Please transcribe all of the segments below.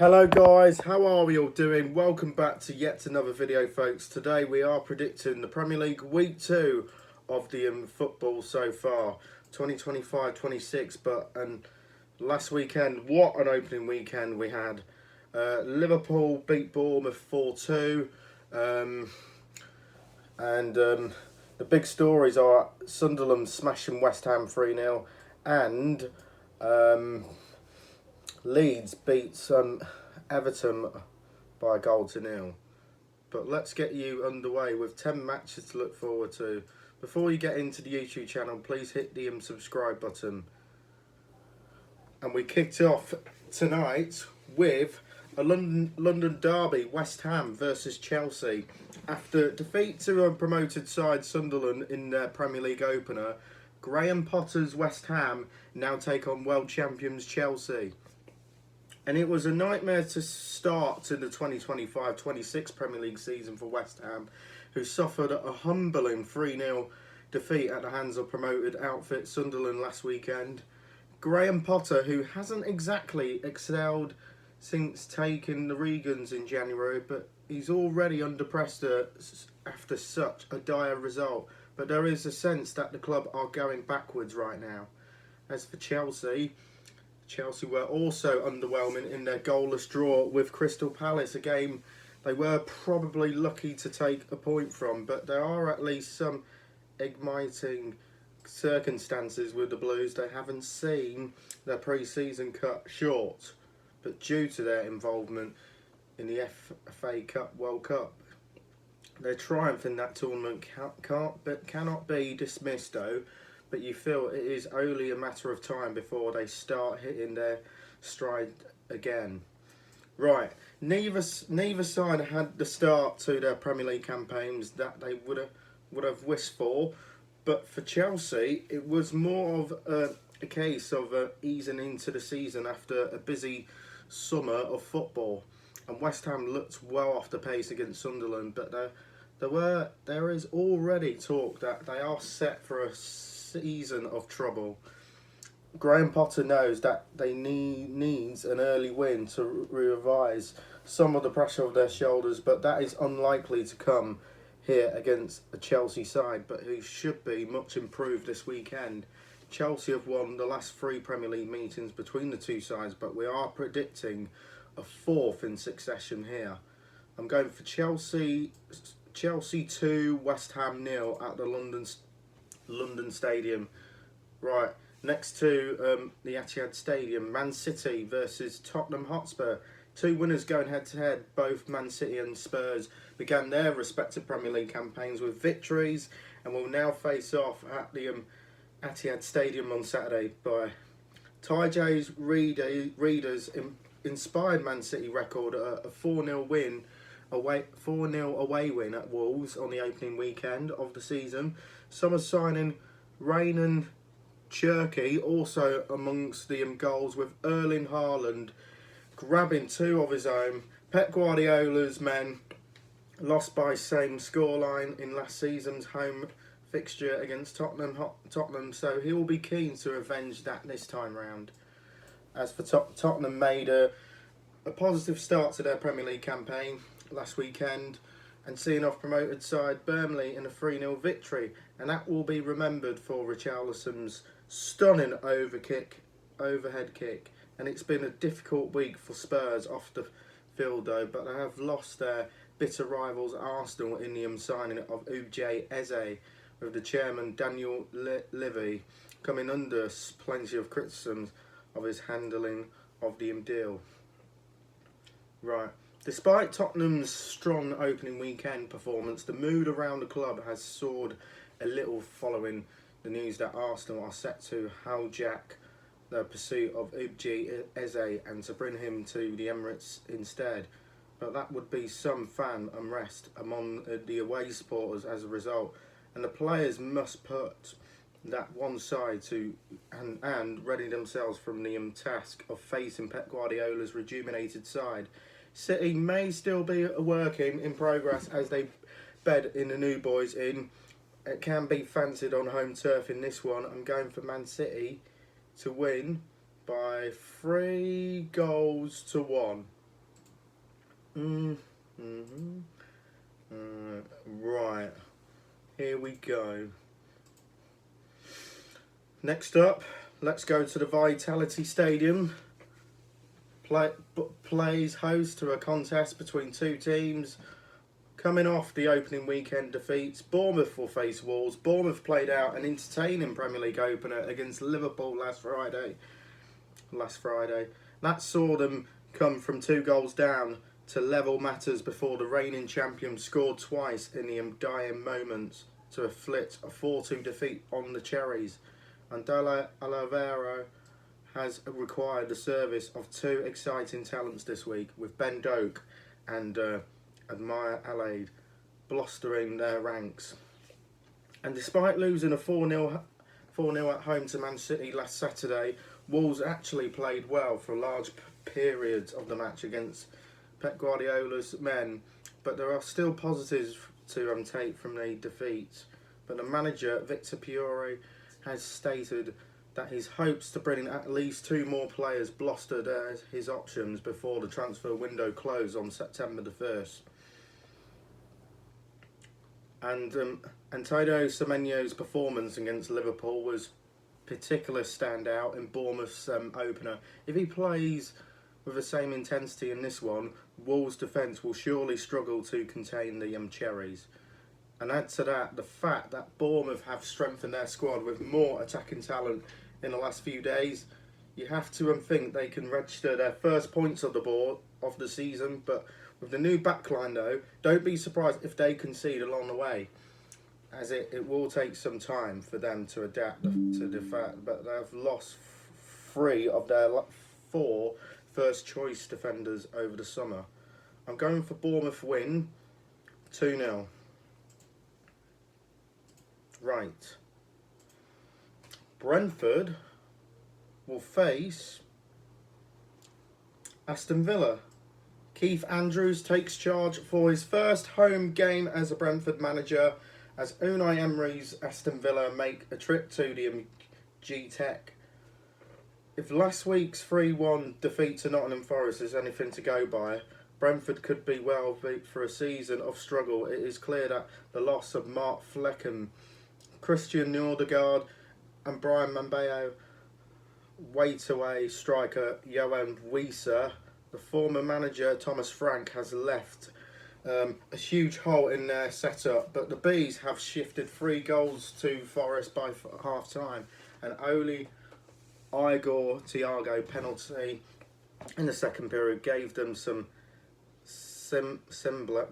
Hello guys, how are we all doing? Welcome back to yet another video, folks. Today we are predicting the Premier League Week 2 of the football so far, 2025-26. But last weekend, what an opening weekend we had. Liverpool beat Bournemouth 4-2. The big stories are Sunderland smashing West Ham 3-0 and Leeds beat Everton by a goal to nil. But let's get you underway with 10 matches to look forward to. Before you get into the YouTube channel, please hit the subscribe button. And we kicked off tonight with a London derby, West Ham versus Chelsea. After defeat to a promoted side Sunderland in their Premier League opener, Graham Potter's West Ham now take on world champions Chelsea. And it was a nightmare to start to the 2025-26 Premier League season for West Ham, who suffered a humbling 3-0 defeat at the hands of promoted outfit Sunderland last weekend. Graham Potter, who hasn't exactly excelled since taking the Regans in January, but he's already under pressure after such a dire result. But there is a sense that the club are going backwards right now. As for Chelsea were also underwhelming in their goalless draw with Crystal Palace, a game they were probably lucky to take a point from, but there are at least some igniting circumstances with the Blues. They haven't seen their pre-season cut short, but due to their involvement in the FA Cup World Cup, their triumph in that tournament cannot be dismissed though. But you feel it is only a matter of time before they start hitting their stride again. Right, neither side had the start to their Premier League campaigns that they would have wished for. But for Chelsea, it was more of a case of easing into the season after a busy summer of football. And West Ham looked well off the pace against Sunderland, but there is already talk that they are set for a season of trouble. Graham Potter knows that they needs an early win to revise some of the pressure off their shoulders, but that is unlikely to come here against a Chelsea side, but who should be much improved this weekend. Chelsea have won the last 3 Premier League meetings between the two sides, but we are predicting a 4th in succession here. I'm going for Chelsea 2, West Ham 0 at the London Stadium. Right, next to the Etihad Stadium, Man City versus Tottenham Hotspur. 2 winners going head to head. Both Man City and Spurs began their respective Premier League campaigns with victories and will now face off at the Etihad Stadium on Saturday. By Tyja's readers inspired Man City record a 4-0 win. 4-0 away win at Wolves on the opening weekend of the season. Summer signing Raynan Cherki also amongst the goals, with Erling Haaland grabbing 2 of his own. Pep Guardiola's men lost by same scoreline in last season's home fixture against Tottenham, so he will be keen to avenge that this time round. As for Tottenham, made a positive start to their Premier League campaign last weekend and seeing off promoted side Burnley in a 3-0 victory, and that will be remembered for Richarlison's stunning overhead kick. And it's been a difficult week for Spurs off the field though, but they have lost their bitter rivals Arsenal in the signing of Uche Eze, with the chairman Daniel Levy coming under plenty of criticisms of his handling of the deal. Right. Despite Tottenham's strong opening weekend performance, the mood around the club has soared a little following the news that Arsenal are set to hijack the pursuit of Uche Eze and to bring him to the Emirates instead. But that would be some fan unrest among the away supporters as a result, and the players must put that one side to and ready themselves from the task of facing Pep Guardiola's rejuvenated side. City may still be a work in progress as they bed in the new boys in. It can be fancied on home turf in this one. I'm going for Man City to win by 3 goals to 1. Right, here we go. Next up, let's go to the Vitality Stadium. Plays host to a contest between two teams. Coming off the opening weekend defeats, Bournemouth will face Wolves. Bournemouth played out an entertaining Premier League opener against Liverpool last Friday. That saw them come from 2 goals down to level matters before the reigning champion scored twice in the dying moments to inflict a 4-2 defeat on the Cherries. And Alvaro has required the service of 2 exciting talents this week, with Ben Doak and Admire Alaid blustering their ranks. And despite losing a 4-0 at home to Man City last Saturday, Wolves actually played well for large periods of the match against Pep Guardiola's men, but there are still positives to take from the defeat. But the manager, Victor Piori, has stated that his hopes to bring in at least 2 more players blustered his options before the transfer window closed on September the 1st. And Antonio Semenyo's performance against Liverpool was particular standout in Bournemouth's opener. If he plays with the same intensity in this one, Wolves' defence will surely struggle to contain the Cherries. And add to that the fact that Bournemouth have strengthened their squad with more attacking talent in the last few days, you have to think they can register their first points of the season. But with the new backline though, don't be surprised if they concede along the way, as it will take some time for them to adapt to the fact that they've lost 3 of their 4 first choice defenders over the summer. I'm going for Bournemouth win 2-0. Right. Brentford will face Aston Villa. Keith Andrews takes charge for his first home game as a Brentford manager, as Unai Emery's Aston Villa make a trip to the G-Tech. If last week's 3-1 defeat to Nottingham Forest is anything to go by, Brentford could be well beat for a season of struggle. It is clear that the loss of Mark Flecken, Christian Nordegaard and Brian Mambeo wait away striker Johan Wieser. The former manager Thomas Frank has left a huge hole in their setup, but the Bees have shifted 3 goals to Forest by half time, and only Igor Thiago penalty in the second period gave them some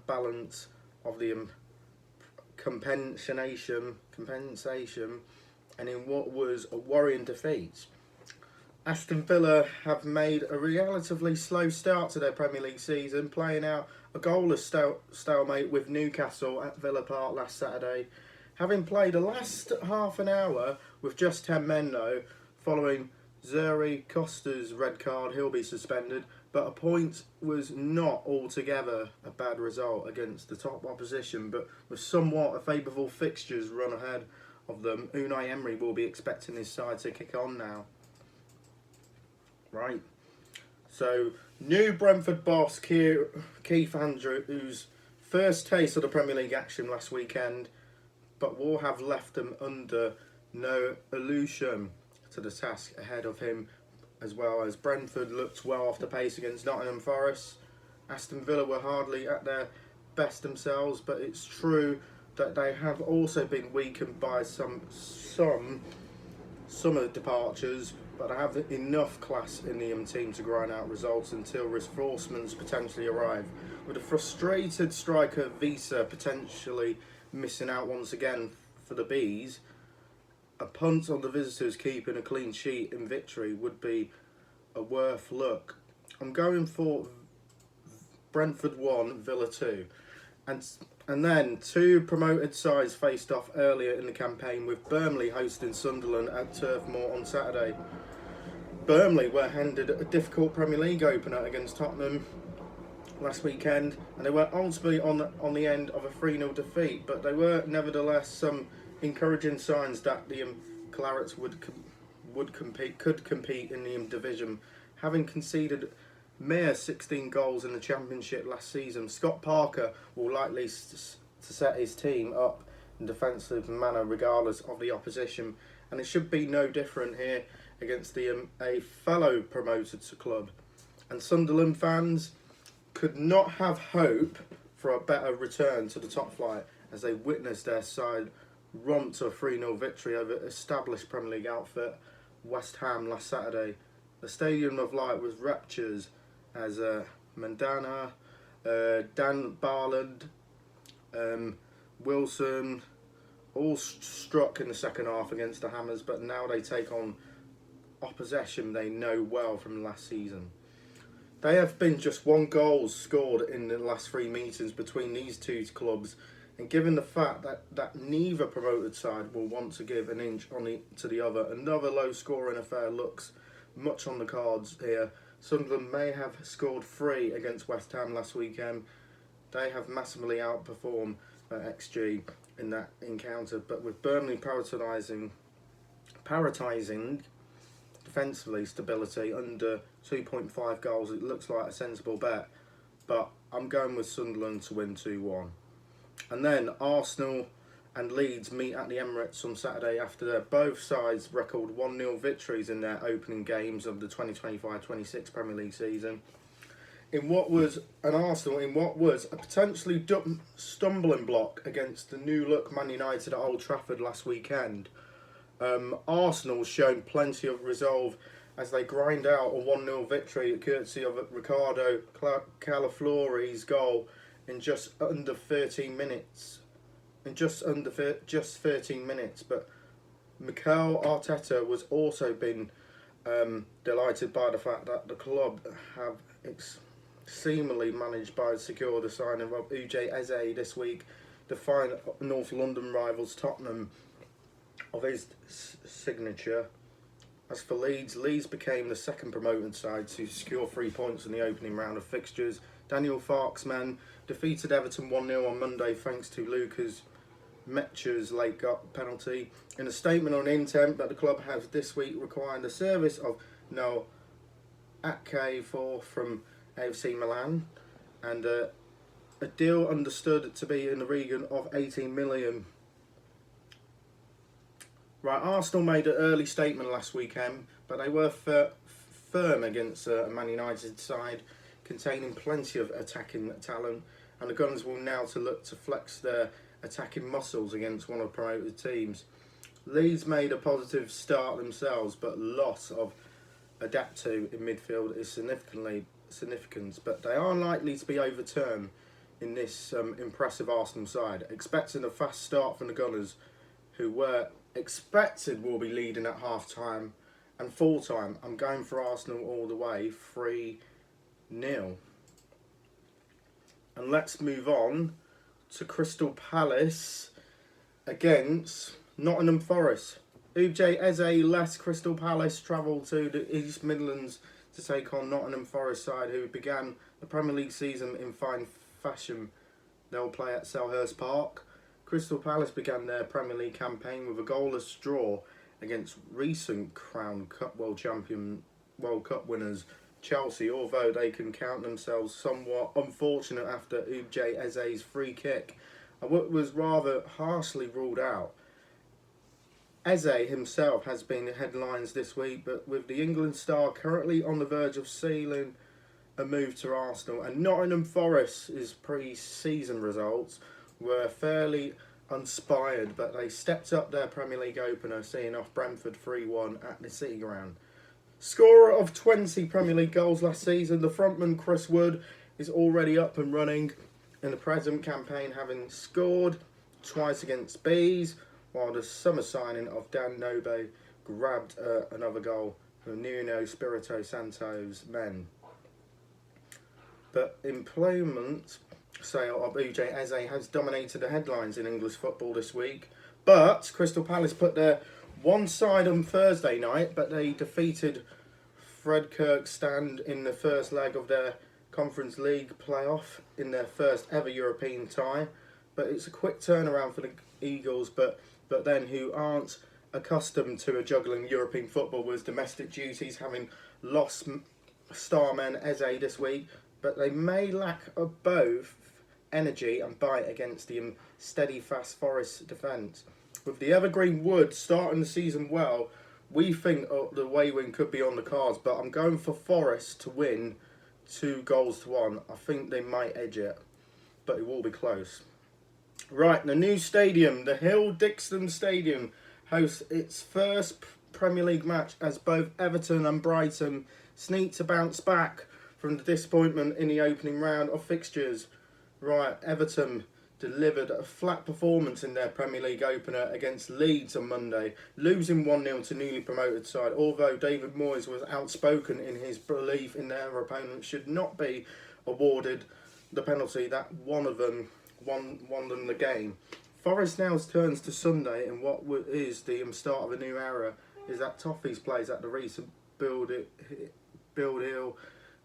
balance of the compensation, and in what was a worrying defeat. Aston Villa have made a relatively slow start to their Premier League season, playing out a goalless stalemate with Newcastle at Villa Park last Saturday. Having played the last half an hour with just 10 men though, following Zuri Costa's red card, he'll be suspended, but a point was not altogether a bad result against the top opposition, but with somewhat a favourable fixtures run ahead of them, Unai Emery will be expecting his side to kick on now. Right, so new Brentford boss Keith Andrews' first taste of the Premier League action last weekend, but will have left them under no illusion to the task ahead of him, as well as Brentford looked well off the pace against Nottingham Forest. Aston Villa were hardly at their best themselves, but it's true that they have also been weakened by some summer departures, but have enough class in the team to grind out results until reinforcements potentially arrive. With a frustrated striker Visa potentially missing out once again for the Bees, a punt on the visitors keeping a clean sheet in victory would be a worth look. I'm going for Brentford 1, Villa 2. And then 2 promoted sides faced off earlier in the campaign, with Burnley hosting Sunderland at Turf Moor on Saturday. Burnley were handed a difficult Premier League opener against Tottenham last weekend, and they were ultimately on the end of a 3-0 defeat, but they were nevertheless some encouraging signs that the Clarets could compete in the division, having conceded mere 16 goals in the Championship last season. Scott Parker will likely to set his team up in defensive manner regardless of the opposition, and it should be no different here against a fellow promoted club. And Sunderland fans could not have hope for a better return to the top flight as they witnessed their side romp to a 3-0 victory over established Premier League outfit West Ham last Saturday. The Stadium of Light was raptures as Mandanda, Dan Barland, Wilson all struck in the second half against the Hammers, but now they take on opposition they know well from last season. They have been just one goal scored in the last 3 meetings between these two clubs, and given the fact that neither promoted side will want to give an inch to the other, another low-scoring affair looks much on the cards here. Sunderland may have scored 3 against West Ham last weekend. They have massively outperformed XG in that encounter, but with Burnley prioritising defensively stability under 2.5 goals, it looks like a sensible bet, but I'm going with Sunderland to win 2-1. And then Arsenal and Leeds meet at the Emirates on Saturday after both sides record 1-0 victories in their opening games of the 2025-26 Premier League season. In what was a potentially stumbling block against the new look Man United at Old Trafford last weekend, Arsenal shown plenty of resolve as they grind out a 1-0 victory courtesy of Ricardo Calaflori's goal in just under 13 minutes. Just 13 minutes, but Mikel Arteta was also been delighted by the fact that the club have seemingly managed by secure the signing of Uche Eze this week, defying North London rivals Tottenham of his signature. As for Leeds became the second promoted side to secure 3 points in the opening round of fixtures. Daniel Farke's men defeated Everton 1-0 on Monday thanks to Lucas Metcher's late penalty. In a statement on intent that the club has this week required the service of Noel Aké from AFC Milan, and a deal understood to be in the region of 18 million. Right, Arsenal made an early statement last weekend, but they were firm against a Man United side containing plenty of attacking talent, and the Gunners will now look to flex their attacking muscles against one of the promoted teams. Leeds made a positive start themselves, but loss of Adapto in midfield is significant, but they are likely to be overturned in this impressive Arsenal side. Expecting a fast start from the Gunners, who were expected will be leading at half-time and full-time. I'm going for Arsenal all the way, 3-0. And let's move on to Crystal Palace against Nottingham Forest. Uche Eze left Crystal Palace, travelled to the East Midlands to take on Nottingham Forest side, who began the Premier League season in fine fashion. They'll play at Selhurst Park. Crystal Palace began their Premier League campaign with a goalless draw against recent Crown Cup World Cup winners Chelsea, although they can count themselves somewhat unfortunate after Uche Eze's free kick, and what was rather harshly ruled out. Eze himself has been in headlines this week, but with the England star currently on the verge of sealing a move to Arsenal, and Nottingham Forest's pre-season results were fairly uninspired, but they stepped up their Premier League opener, seeing off Brentford 3-1 at the City Ground. Scorer of 20 Premier League goals last season, the frontman Chris Wood is already up and running in the present campaign, having scored twice against Bees, while the summer signing of Dan Nobe grabbed another goal from Nuno Espirito Santo's men. But employment sale of Uche Eze has dominated the headlines in English football this week. But Crystal Palace put their one side on Thursday night, but they defeated Fred Kirkstand in the first leg of their Conference League playoff in their first ever European tie. But it's a quick turnaround for the Eagles, but then who aren't accustomed to a juggling European football with domestic duties, having lost starmen Eze this week, but they may lack both energy and bite against the steady, fast Forest defence. With the Evergreen Wood starting the season well, we think the away win could be on the cards, but I'm going for Forest to win 2-1. I think they might edge it, but it will be close. Right, the new stadium, the Hill Dixon Stadium, hosts its first Premier League match as both Everton and Brighton sneak to bounce back from the disappointment in the opening round of fixtures. Right, Everton delivered a flat performance in their Premier League opener against Leeds on Monday, losing 1-0 to newly promoted side, although David Moyes was outspoken in his belief in their opponent should not be awarded the penalty that won them the game. Forest now turns to Sunday in what is the start of a new era, is that Toffees plays at the recent Build Hill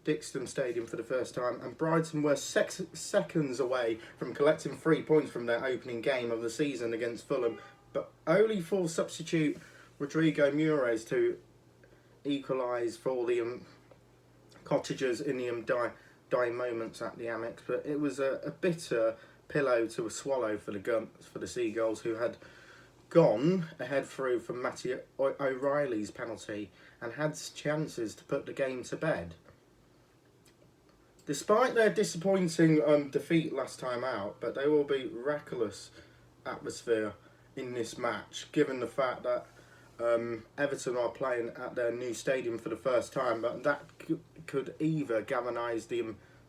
Dixon Stadium for the first time, and Brighton were seconds away from collecting 3 points from their opening game of the season against Fulham, but only for substitute Rodrigo Mures to equalise for the Cottagers in the dying moments at the Amex. But it was a bitter pillow to swallow for the Seagulls, who had gone ahead through from Matty O'Reilly's penalty and had chances to put the game to bed. Despite their disappointing defeat last time out, but there will be reckless atmosphere in this match, given the fact that Everton are playing at their new stadium for the first time, but that could either galvanise the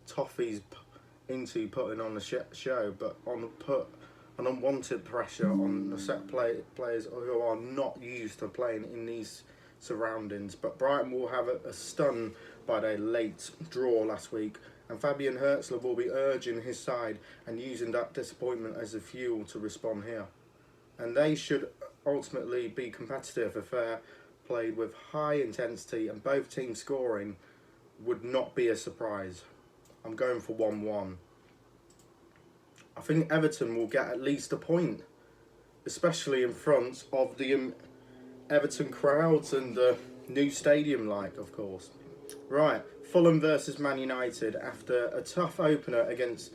Toffees into putting on the show, but put an unwanted pressure on the players who are not used to playing in these surroundings. But Brighton will have a stun by their late draw last week, and Fabian Herzler will be urging his side and using that disappointment as a fuel to respond here. And they should ultimately be competitive, affair played with high intensity, and both teams scoring would not be a surprise. I'm going for 1-1. I think Everton will get at least a point, especially in front of the Everton crowds and the new stadium, of course. Right, Fulham versus Man United after a tough opener against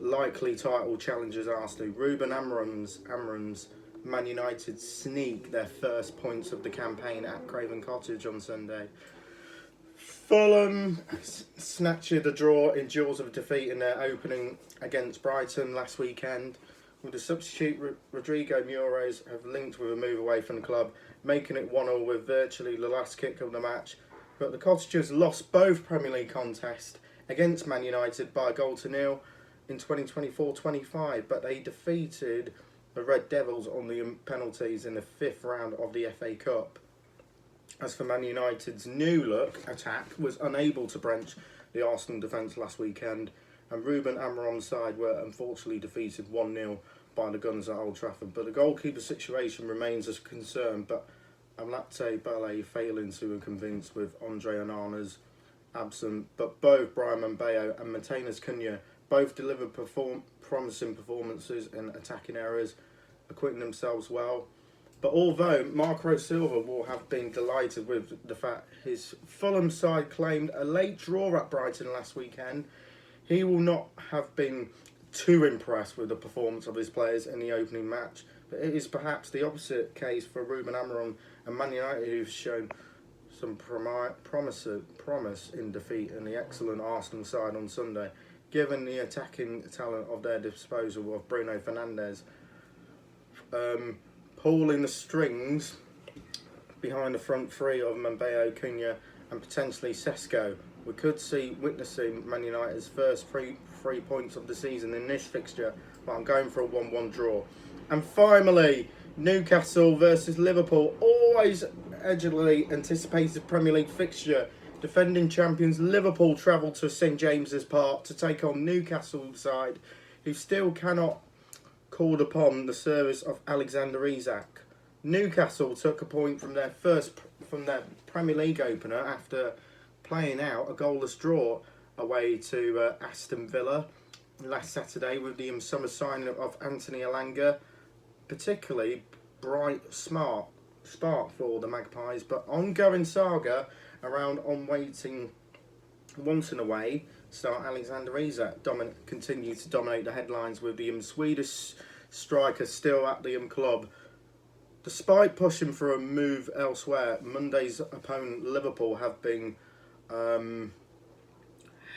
likely title challengers Arsenal. Ruben Amorim's Man United sneak their first points of the campaign at Craven Cottage on Sunday. Fulham snatched a draw in jaws of defeat in their opening against Brighton last weekend, with the substitute Rodrigo Mures have linked with a move away from the club, making it 1-1 with virtually the last kick of the match. But the Cottagers lost both Premier League contests against Man United by 1-0 in 2024-25, but they defeated the Red Devils on the penalties in the 5th round of the FA Cup. As for Man United's new look attack was unable to branch the Arsenal defence last weekend, and Ruben Amorim's side were unfortunately defeated 1-0 by the Guns at Old Trafford. But the goalkeeper situation remains a concern, but Amlate Ballet failing to convince with Andre Onana's absent. But both Brian Mbeo and Mateus Cunha both delivered promising performances in attacking areas, acquitting themselves well. But although Marco Silva will have been delighted with the fact his Fulham side claimed a late draw at Brighton last weekend, he will not have been too impressed with the performance of his players in the opening match. But it is perhaps the opposite case for Ruben Amorim and Man United, who've shown some promise in defeat in the excellent Arsenal side on Sunday, given the attacking talent of their disposal of Bruno Fernandes. Pulling the strings behind the front three of Mbeo, Cunha and potentially Sesko. We could see witnessing Man United's first three points of the season in this fixture, but I'm going for a 1-1 draw. And finally, Newcastle versus Liverpool, always edgily anticipated Premier League fixture. Defending champions Liverpool travel to St James's Park to take on Newcastle side, who still cannot called upon the service of Alexander Isak. Newcastle took a point from their Premier League opener after playing out a goalless draw away to Aston Villa last Saturday with the summer signing of Anthony Elanga, particularly bright spark for the Magpies, but ongoing saga around on waiting once in a way, star Alexander Isak continue to dominate the headlines with the Swedish striker still at the club. Despite pushing for a move elsewhere, Monday's opponent Liverpool have been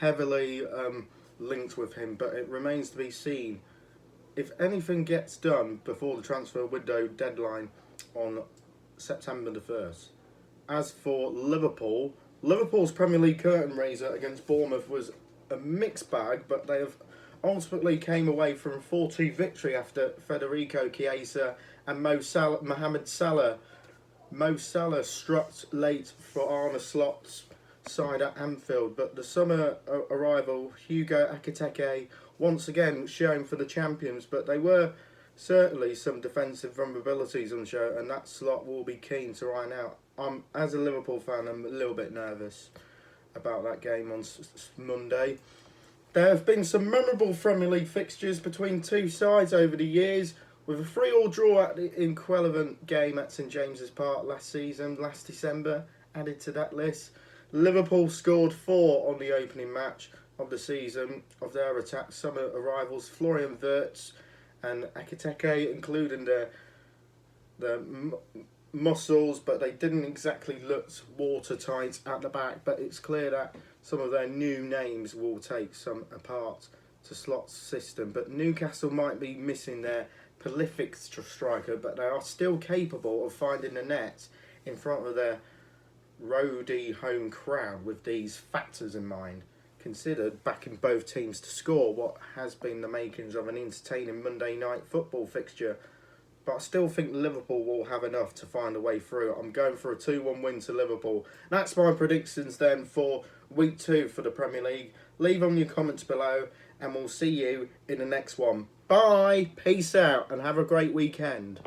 heavily linked with him, but it remains to be seen if anything gets done before the transfer window deadline on September the 1st. As for Liverpool, Liverpool's Premier League curtain raiser against Bournemouth was a mixed bag, but they have ultimately came away from a 4-2 victory after Federico Chiesa and Mohamed Salah. Mo Salah struck late for Arne Slot's side at Anfield, but the summer arrival Hugo Ekitike once again showing for the champions, but they were certainly some defensive vulnerabilities on show, and that Slot will be keen to iron out. As a Liverpool fan, I'm a little bit nervous about that game on Monday. There have been some memorable Premier League fixtures between two sides over the years, with a 3-3 draw at the irrelevant game at St James's Park last December, added to that list. Liverpool scored 4 on the opening match of the season of their attack summer rivals Florian Wirtz and Ekitike, including the muscles, but they didn't exactly look watertight at the back. But it's clear that some of their new names will take some apart to Slot's system. But Newcastle might be missing their prolific striker, but they are still capable of finding the net in front of their roady home crowd. With these factors in mind considered, backing both teams to score what has been the makings of an entertaining Monday night football fixture. But I still think Liverpool will have enough to find a way through. I'm going for a 2-1 win to Liverpool. That's my predictions then for week 2 for the Premier League. Leave on your comments below and we'll see you in the next one. Bye, peace out and have a great weekend.